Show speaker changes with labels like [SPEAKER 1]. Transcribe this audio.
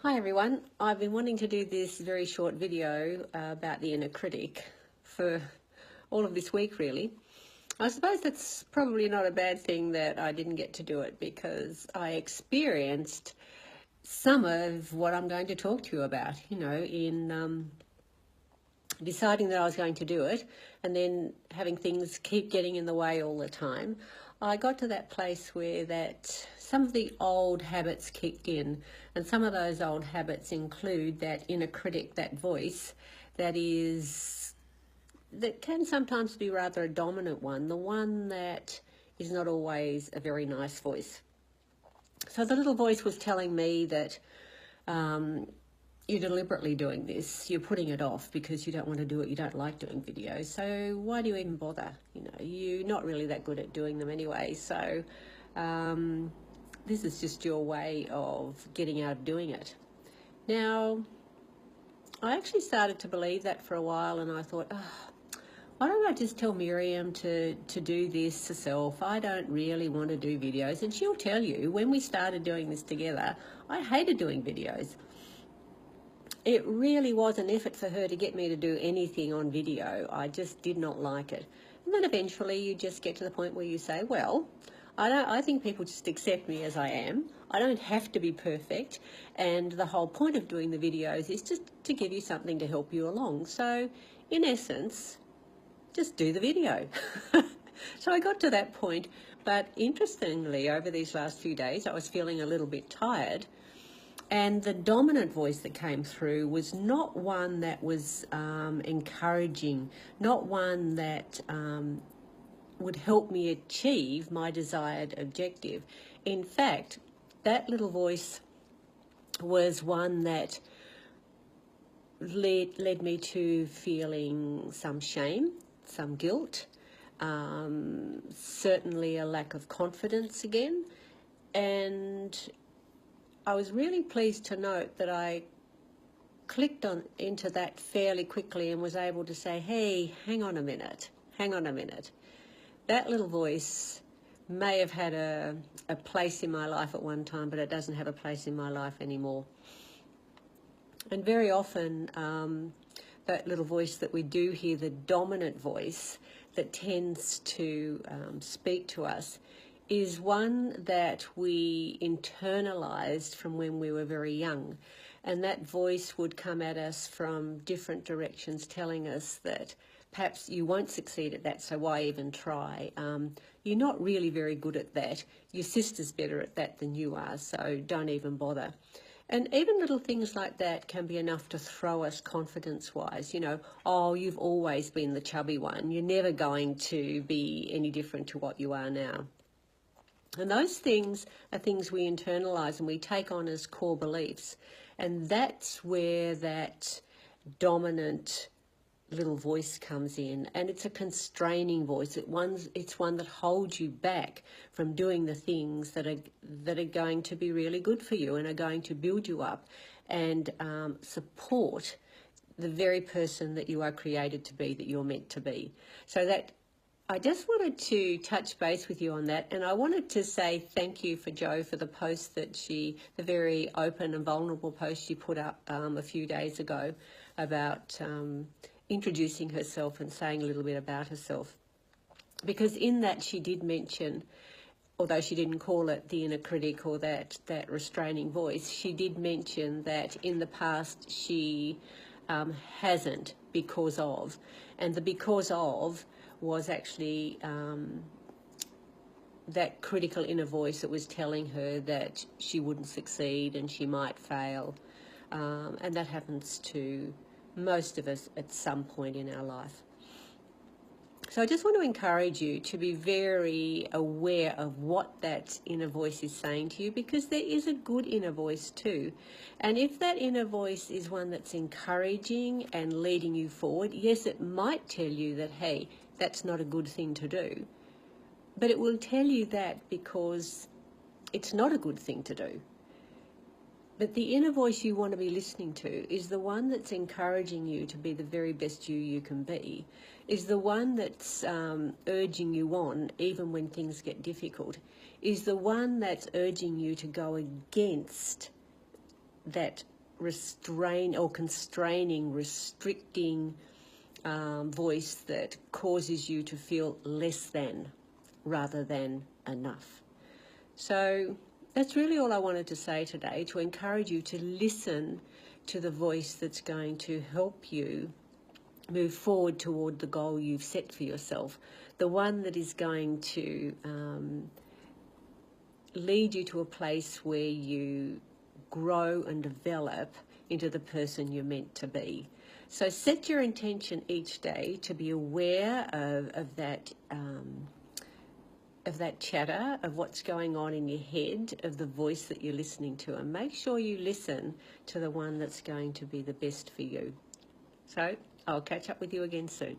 [SPEAKER 1] Hi everyone, I've been wanting to do this very short video about the inner critic for all of this week really. I suppose it's probably not a bad thing that I didn't get to do it because I experienced some of what I'm going to talk to you about, in deciding that I was going to do it and then having things keep getting in the way all the time. I got to that place where some of the old habits kicked in, and some of those old habits include that inner critic, that voice that can sometimes be rather a dominant one, the one that is not always a very nice voice. So the little voice was telling me that you're deliberately doing this, you're putting it off because you don't want to do it, you don't like doing videos, so why do you even bother? You're not really that good at doing them anyway, so this is just your way of getting out of doing it. Now, I actually started to believe that for a while, and I thought, why don't I just tell Miriam to do this herself? I don't really want to do videos, and she'll tell you, when we started doing this together, I hated doing videos. It really was an effort for her to get me to do anything on video. I just did not like it. And then eventually you just get to the point where you say, well, I think people just accept me as I am. I don't have to be perfect. And the whole point of doing the videos is just to give you something to help you along. So in essence, just do the video. So I got to that point. But interestingly, over these last few days, I was feeling a little bit tired. And the dominant voice that came through was not one that was encouraging, not one that would help me achieve my desired objective. In fact, that little voice was one that led me to feeling some shame, some guilt, certainly a lack of confidence again, and I was really pleased to note that I clicked into that fairly quickly and was able to say, hey, hang on a minute. That little voice may have had a place in my life at one time, but it doesn't have a place in my life anymore. And very often, that little voice that we do hear, the dominant voice that tends to speak to us, is one that we internalized from when we were very young. And that voice would come at us from different directions, telling us that perhaps you won't succeed at that, so why even try? You're not really very good at that. Your sister's better at that than you are, so don't even bother. And even little things like that can be enough to throw us confidence-wise. Oh, you've always been the chubby one. You're never going to be any different to what you are now. And those things are things we internalise and we take on as core beliefs. And that's where that dominant little voice comes in. And it's a constraining voice. It's one that holds you back from doing the things that are going to be really good for you and are going to build you up and support the very person that you are created to be, that you're meant to be. So that I just wanted to touch base with you on that, and I wanted to say thank you for Jo for the post that the very open and vulnerable post she put up a few days ago about introducing herself and saying a little bit about herself. Because in that she did mention, although she didn't call it the inner critic or that restraining voice, she did mention that in the past she hasn't because of, and the because of was actually that critical inner voice that was telling her that she wouldn't succeed and she might fail. And that happens to most of us at some point in our life. So I just want to encourage you to be very aware of what that inner voice is saying to you, because there is a good inner voice too. And if that inner voice is one that's encouraging and leading you forward, yes, it might tell you that, hey, that's not a good thing to do. But it will tell you that because it's not a good thing to do. But the inner voice you want to be listening to is the one that's encouraging you to be the very best you can be, is the one that's urging you on even when things get difficult, is the one that's urging you to go against that constraining, restricting voice that causes you to feel less than rather than enough. So that's really all I wanted to say today, to encourage you to listen to the voice that's going to help you move forward toward the goal you've set for yourself, the one that is going to lead you to a place where you grow and develop into the person you're meant to be. So set your intention each day to be aware of that chatter, of what's going on in your head, of the voice that you're listening to, and make sure you listen to the one that's going to be the best for you. So I'll catch up with you again soon.